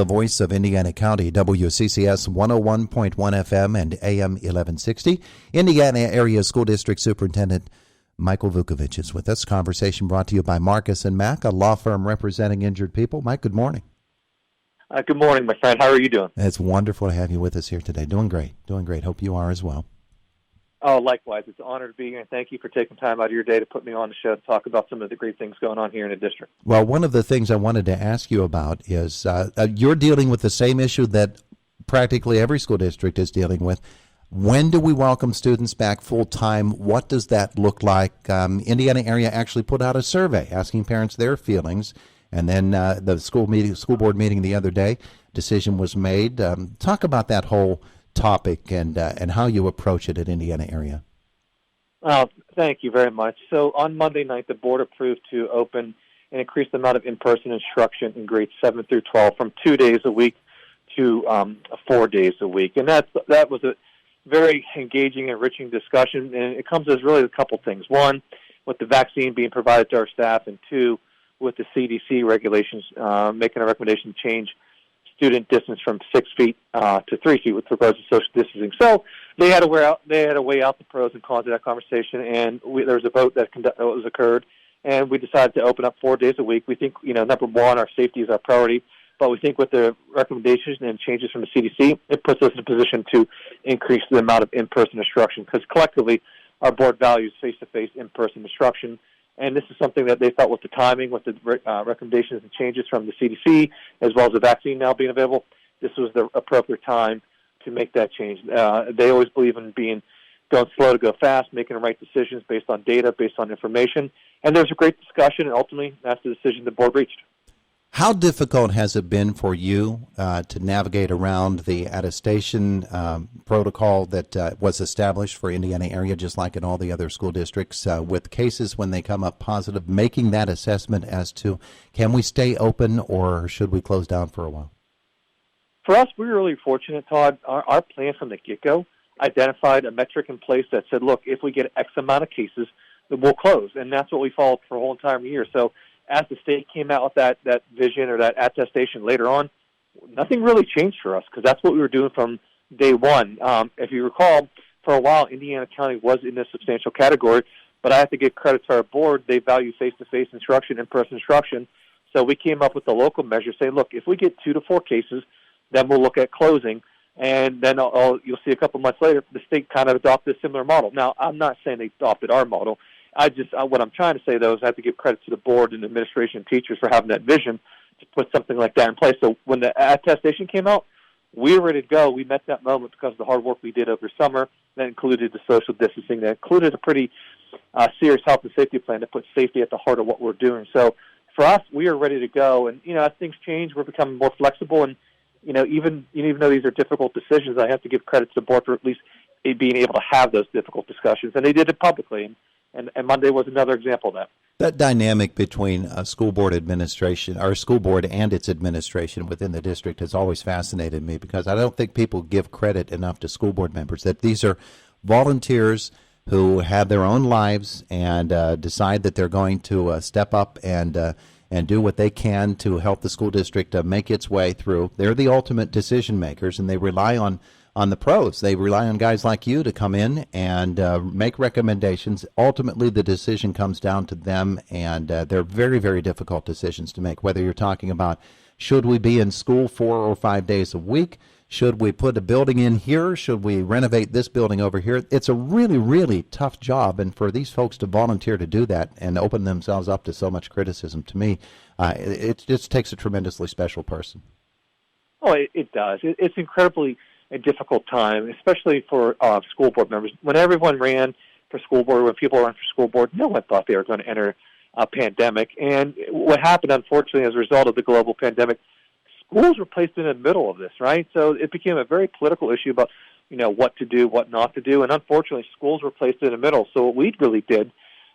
the voice of Indiana County, WCCS 101.1 FM and AM 1160. Indiana Area School District Superintendent Michael Vuckovich is with us. Conversation brought to you by Marcus & Mack, a law firm representing injured people. Mike, good morning. Good morning, my friend. How are you doing? It's wonderful to have you with us here today. Doing great. Hope you are as well. Oh, likewise. It's an honor to be here, and thank you for taking time out of your day to put me on the show to talk about some of the great things going on here in the district. Well, one of the things I wanted to ask you about is you're dealing with the same issue that practically every school district is dealing with. When do we welcome students back full-time? What does that look like? Indiana Area actually put out a survey asking parents their feelings, and then the school board meeting the other day, decision was made. Talk about that whole topic and how you approach it at Indiana Area. Thank you very much. So on Monday night, the board approved to open and increase the amount of in-person instruction in grades 7 through 12 from 2 days a week to 4 days a week. And that was a very engaging, enriching discussion, and it comes as really a couple things. One, with the vaccine being provided to our staff, and two, with the CDC regulations making a recommendation to change student distance from 6 feet to 3 feet with regards to social distancing. So they had to weigh out the pros and cons of that conversation, and there was a vote that was occurred, and we decided to open up 4 days a week. We think, number one, our safety is our priority, but we think with the recommendations and changes from the CDC, it puts us in a position to increase the amount of in-person instruction, because collectively our board values face-to-face in-person instruction. And this is something that they felt with the timing, with the recommendations and changes from the CDC, as well as the vaccine now being available, this was the appropriate time to make that change. They always believe in going slow to go fast, making the right decisions based on data, based on information. And there's a great discussion, and ultimately that's the decision the board reached. How difficult has it been for you to navigate around the attestation protocol that was established for Indiana Area, just like in all the other school districts, with cases when they come up positive, making that assessment as to can we stay open or should we close down for a while? For us, we were really fortunate, Todd. Our plan from the get-go identified a metric in place that said, look, if we get X amount of cases, then we'll close. And that's what we followed for a whole entire year. So as the state came out with that vision or that attestation later on, nothing really changed for us, because that's what we were doing from day one. If you recall, for a while, Indiana County was in this substantial category, but I have to give credit to our board. They value face-to-face instruction, in-person instruction. So we came up with the local measure saying, look, if we get 2 to 4 cases, then we'll look at closing. And then you'll see a couple months later, the state kind of adopted a similar model. Now, I'm not saying they adopted our model. What I'm trying to say, though, is I have to give credit to the board and administration and teachers for having that vision to put something like that in place. So when the attestation came out, we were ready to go. We met that moment because of the hard work we did over summer. That included the social distancing. That included a pretty serious health and safety plan that puts safety at the heart of what we're doing. So for us, we are ready to go. And, as things change, we're becoming more flexible. And, even though these are difficult decisions, I have to give credit to the board for at least being able to have those difficult discussions. And they did it publicly. And Monday was another example of that. That dynamic between a school board administration, or school board and its administration within the district, has always fascinated me, because I don't think people give credit enough to school board members, that these are volunteers who have their own lives and decide that they're going to step up and do what they can to help the school district make its way through. They're the ultimate decision makers, and they rely on the pros. They rely on guys like you to come in and make recommendations. Ultimately, the decision comes down to them, and they're very, very difficult decisions to make, whether you're talking about should we be in school 4 or 5 days a week, should we put a building in here, should we renovate this building over here. It's a really, really tough job, and for these folks to volunteer to do that and open themselves up to so much criticism, to me, it just takes a tremendously special person. Oh, it does. It's incredibly a difficult time, especially for school board members. When everyone ran for school board, when people ran for school board, no one thought they were going to enter a pandemic. And what happened, unfortunately, as a result of the global pandemic, schools were placed in the middle of this, right? So it became a very political issue about, what to do, what not to do. And unfortunately, schools were placed in the middle. So what we really did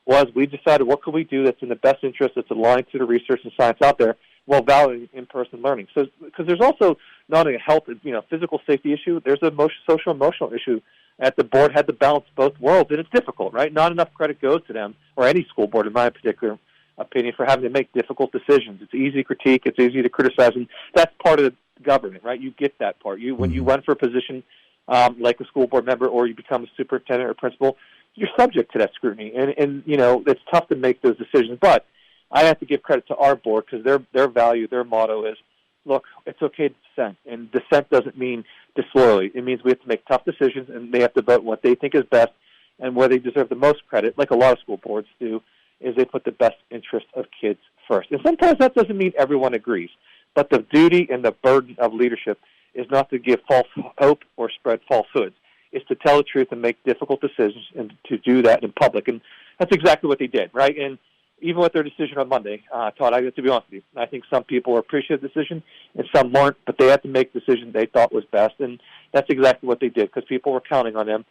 was we decided what could we do that's in the best interest, that's aligned to the research and science out there, while valuing in-person learning. So, because there's also not only a health, physical safety issue, there's a social, emotional issue. At the board had to balance both worlds, and it's difficult, right? Not enough credit goes to them, or any school board, in my particular opinion, for having to make difficult decisions. It's easy to critique, it's easy to criticize, and that's part of government, right? You get that part. When you run for a position like a school board member, or you become a superintendent or principal, you're subject to that scrutiny, and it's tough to make those decisions. But I have to give credit to our board, because their value, their motto is, look, it's okay to dissent, and dissent doesn't mean disloyalty. It means we have to make tough decisions, and they have to vote what they think is best, and where they deserve the most credit, like a lot of school boards do, is they put the best interest of kids first. And sometimes that doesn't mean everyone agrees, but the duty and the burden of leadership is not to give false hope or spread falsehoods. It's to tell the truth and make difficult decisions, and to do that in public. And that's exactly what they did, right? And even with their decision on Monday, Todd, I have to be honest with you, I think some people appreciate the decision and some weren't, but they had to make the decision they thought was best, and that's exactly what they did, because people were counting on them.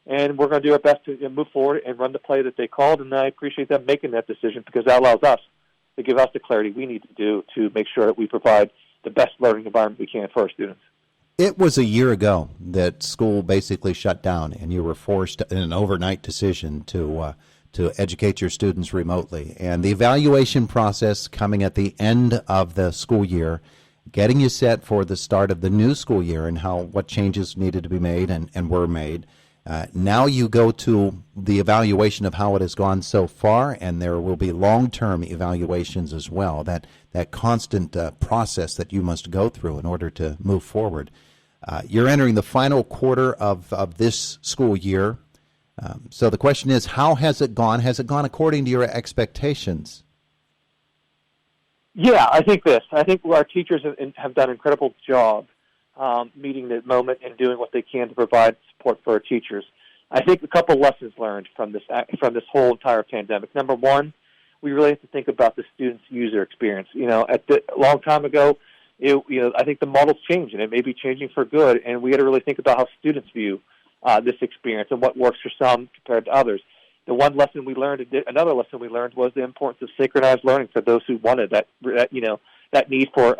And we're going to do our best to move forward and run the play that they called, and I appreciate them making that decision, because that allows us to give us the clarity we need to do to make sure that we provide the best learning environment we can for our students. It was a year ago that school basically shut down, and you were forced in an overnight decision to educate your students remotely. And the evaluation process coming at the end of the school year, getting you set for the start of the new school year, and what changes needed to be made and were made. Now you go to the evaluation of how it has gone so far, and there will be long-term evaluations as well, that constant process that you must go through in order to move forward. You're entering the final quarter of this school year. So the question is, how has it gone? Has it gone according to your expectations? Yeah, I think our teachers have done an incredible job meeting the moment and doing what they can to provide support for our teachers. I think a couple lessons learned from this whole entire pandemic. Number one, we really have to think about the student's user experience. A long time ago, I think the model's changed, and it may be changing for good, and we got to really think about how students view this experience and what works for some compared to others. Another lesson we learned was the importance of synchronized learning for those who wanted that need for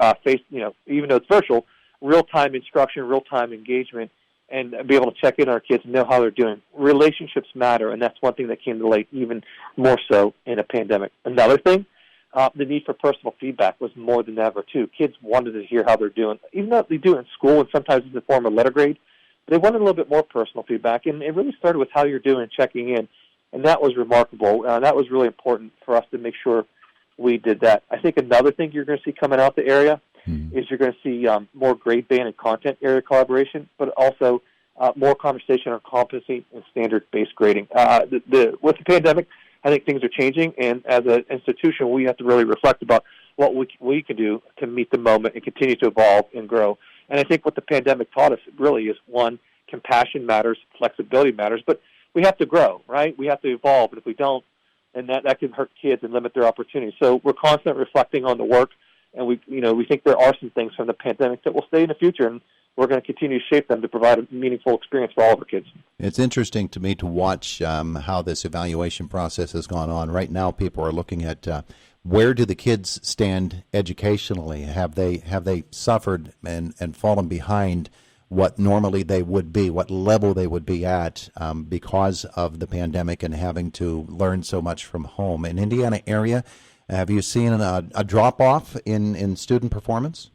even though it's virtual, real-time instruction, real-time engagement, and be able to check in on our kids and know how they're doing. Relationships matter, and that's one thing that came to light even more so in a pandemic. Another thing, the need for personal feedback was more than ever, too. Kids wanted to hear how they're doing, even though they do it in school and sometimes in the form of letter grade. They wanted a little bit more personal feedback, and it really started with how you're doing and checking in, and that was remarkable. That was really important for us to make sure we did that. I think another thing you're going to see coming out the area is you're going to see more grade band and content area collaboration, but also more conversation on competency and standard-based grading. With the pandemic, I think things are changing, and as an institution, we have to really reflect about what we can do to meet the moment and continue to evolve and grow. And I think what the pandemic taught us really is, one, compassion matters, flexibility matters, but we have to grow, right? We have to evolve, and if we don't, then that can hurt kids and limit their opportunities. So we're constantly reflecting on the work, and we think there are some things from the pandemic that will stay in the future, and we're going to continue to shape them to provide a meaningful experience for all of our kids. It's interesting to me to watch how this evaluation process has gone on. Right now, people are looking at where do the kids stand educationally? Have they suffered and fallen behind what normally they would be, what level they would be at because of the pandemic and having to learn so much from home? In Indiana area, have you seen a drop-off in student performance?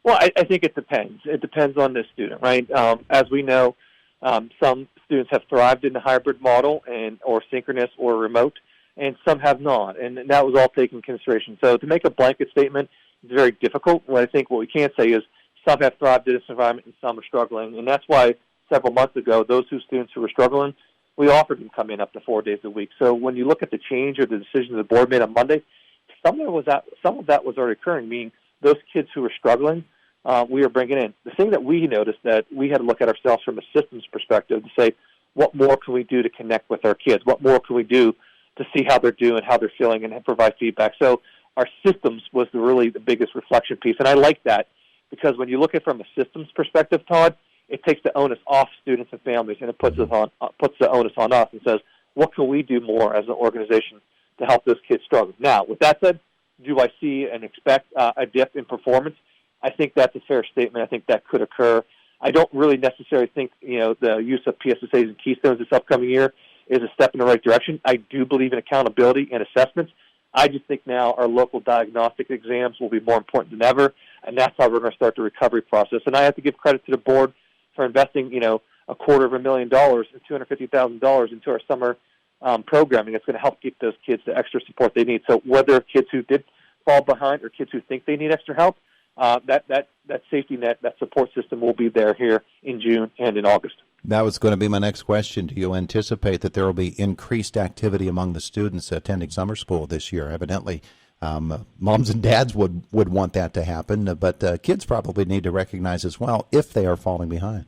Well, I think it depends. It depends on the student, right? As we know, some students have thrived in the hybrid model or synchronous or remote, and some have not, and that was all taken into consideration. So to make a blanket statement is very difficult. What I think what we can say is some have thrived in this environment and some are struggling, and that's why several months ago, those students who were struggling, we offered them to come in up to 4 days a week. So when you look at the change or the decision the board made on Monday, some of that was already occurring, meaning those kids who were struggling, we are bringing in. The thing that we noticed that we had to look at ourselves from a systems perspective to say, what more can we do to connect with our kids? What more can we do to see how they're doing, how they're feeling, and provide feedback? So our systems was really the biggest reflection piece, and I like that because when you look at it from a systems perspective, Todd, it takes the onus off students and families, and it puts the onus on us and says, what can we do more as an organization to help those kids struggle? Now, with that said, do I see and expect a dip in performance? I think that's a fair statement. I think that could occur. I don't really necessarily think the use of PSSAs and Keystones this upcoming year is a step in the right direction. I do believe in accountability and assessments, I just think now our local diagnostic exams will be more important than ever, and that's how we're going to start the recovery process. And I have to give credit to the board for investing, $250,000 and $250,000 into our summer programming. It's going to help get those kids the extra support they need. So whether kids who did fall behind or kids who think they need extra help, that safety net, that support system will be there here in June and in August. That was going to be my next question. Do you anticipate that there will be increased activity among the students attending summer school this year? Evidently, moms and dads would want that to happen, but kids probably need to recognize as well if they are falling behind.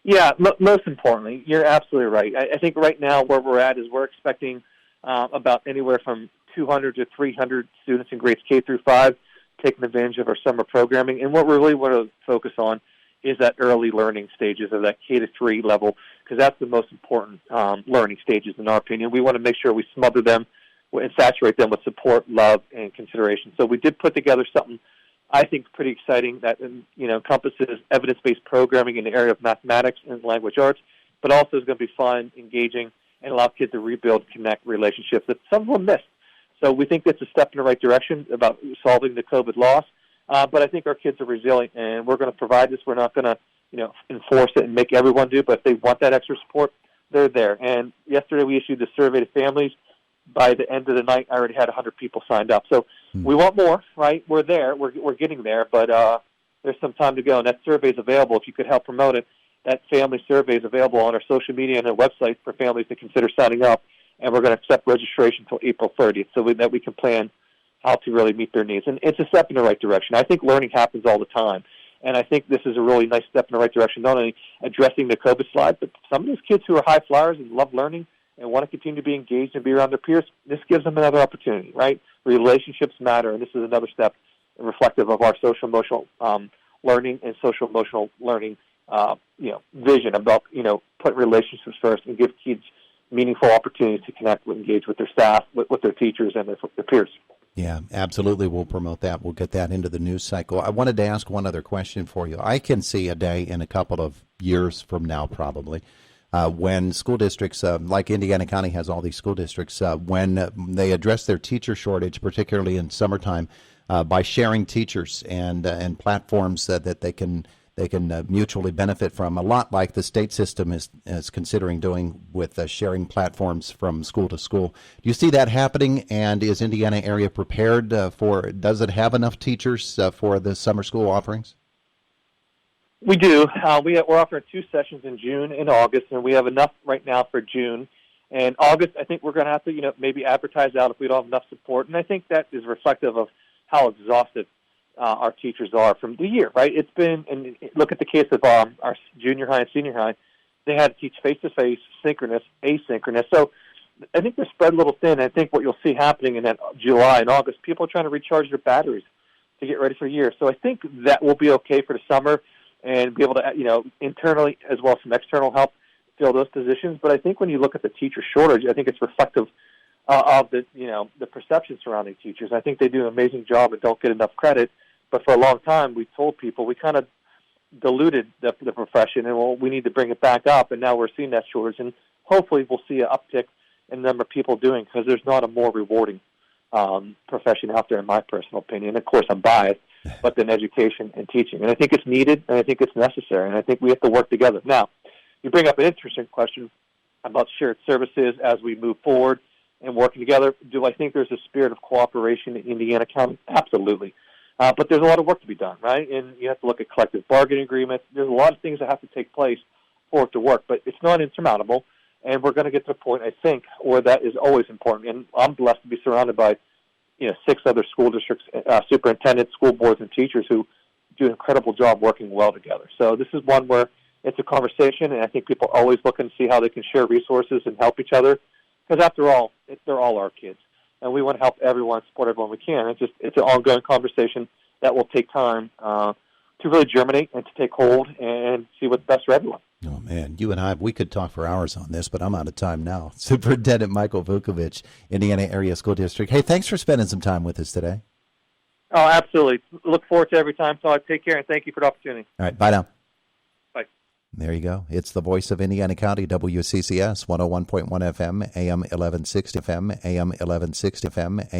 Yeah, most importantly, you're absolutely right. I think right now where we're at is we're expecting about anywhere from 200 to 300 students in grades K through 5 taking advantage of our summer programming. And what we really want to focus on is that early learning stages of that K to 3 level, because that's the most important learning stages in our opinion. We want to make sure we smother them and saturate them with support, love, and consideration. So we did put together something I think is pretty exciting that encompasses evidence-based programming in the area of mathematics and language arts, but also is going to be fun, engaging, and allow kids to rebuild, connect relationships that some of them missed. So we think it's a step in the right direction about solving the COVID loss. But I think our kids are resilient, and we're going to provide this. We're not going to, enforce it and make everyone do, but if they want that extra support, they're there. And yesterday we issued the survey to families. By the end of the night, I already had 100 people signed up. So we want more, right? We're there. We're getting there, but there's some time to go. And that survey is available. If you could help promote it, that family survey is available on our social media and our website for families to consider signing up. And we're going to accept registration until April 30th so that we can plan how to really meet their needs. And it's a step in the right direction. I think learning happens all the time. And I think this is a really nice step in the right direction, not only addressing the COVID slide, but some of those kids who are high flyers and love learning and want to continue to be engaged and be around their peers, this gives them another opportunity, right? Relationships matter, and this is another step reflective of our social-emotional learning and social-emotional learning, vision about, put relationships first and give kids meaningful opportunities to connect, engage with their staff, with their teachers, and their peers. Yeah, absolutely. We'll promote that. We'll get that into the news cycle. I wanted to ask one other question for you. I can see a day in a couple of years from now, probably, when school districts, like Indiana County has all these school districts, when they address their teacher shortage, particularly in summertime, by sharing teachers and platforms that they can mutually benefit from, a lot like the state system is considering doing with sharing platforms from school to school. Do you see that happening, and is Indiana area prepared does it have enough teachers for the summer school offerings? We do. We're offering 2 sessions in June and August, and we have enough right now for June. And August, I think we're going to have to, maybe advertise out if we don't have enough support. And I think that is reflective of how exhausted our teachers are from the year, right? It's been, and look at the case of our junior high and senior high. They had to teach face-to-face, synchronous, asynchronous. So I think they're spread a little thin. I think what you'll see happening in that July and August, people are trying to recharge their batteries to get ready for the year. So I think that will be okay for the summer and be able to, internally as well as some external help fill those positions. But I think when you look at the teacher shortage, I think it's reflective of the perception surrounding teachers. I think they do an amazing job and don't get enough credit. But for a long time, we told people we kind of diluted the profession, and we need to bring it back up. And now we're seeing that shortage, and hopefully we'll see an uptick in the number of people doing, because there's not a more rewarding profession out there, in my personal opinion. Of course, I'm biased, but then education and teaching. And I think it's needed, and I think it's necessary, and I think we have to work together. Now, you bring up an interesting question about shared services as we move forward and working together. Do I think there's a spirit of cooperation in Indiana County? Absolutely. But there's a lot of work to be done, right? And you have to look at collective bargaining agreements. There's a lot of things that have to take place for it to work, but it's not insurmountable. And we're going to get to the point, I think, where that is always important. And I'm blessed to be surrounded by, 6 other school districts, superintendents, school boards, and teachers who do an incredible job working well together. So this is one where it's a conversation, and I think people are always looking to see how they can share resources and help each other. Because after all, they're all our kids. And we want to help everyone, support everyone we can. It's an ongoing conversation that will take time to really germinate and to take hold and see what's best for everyone. Oh, man, you and we could talk for hours on this, but I'm out of time now. Superintendent Michael Vuckovich, Indiana Area School District. Hey, thanks for spending some time with us today. Oh, absolutely. Look forward to every time, Todd. Take care, and thank you for the opportunity. All right, bye now. There you go. It's the voice of Indiana County, WCCS, 101.1 FM, AM 1160 FM, AM 1160 FM,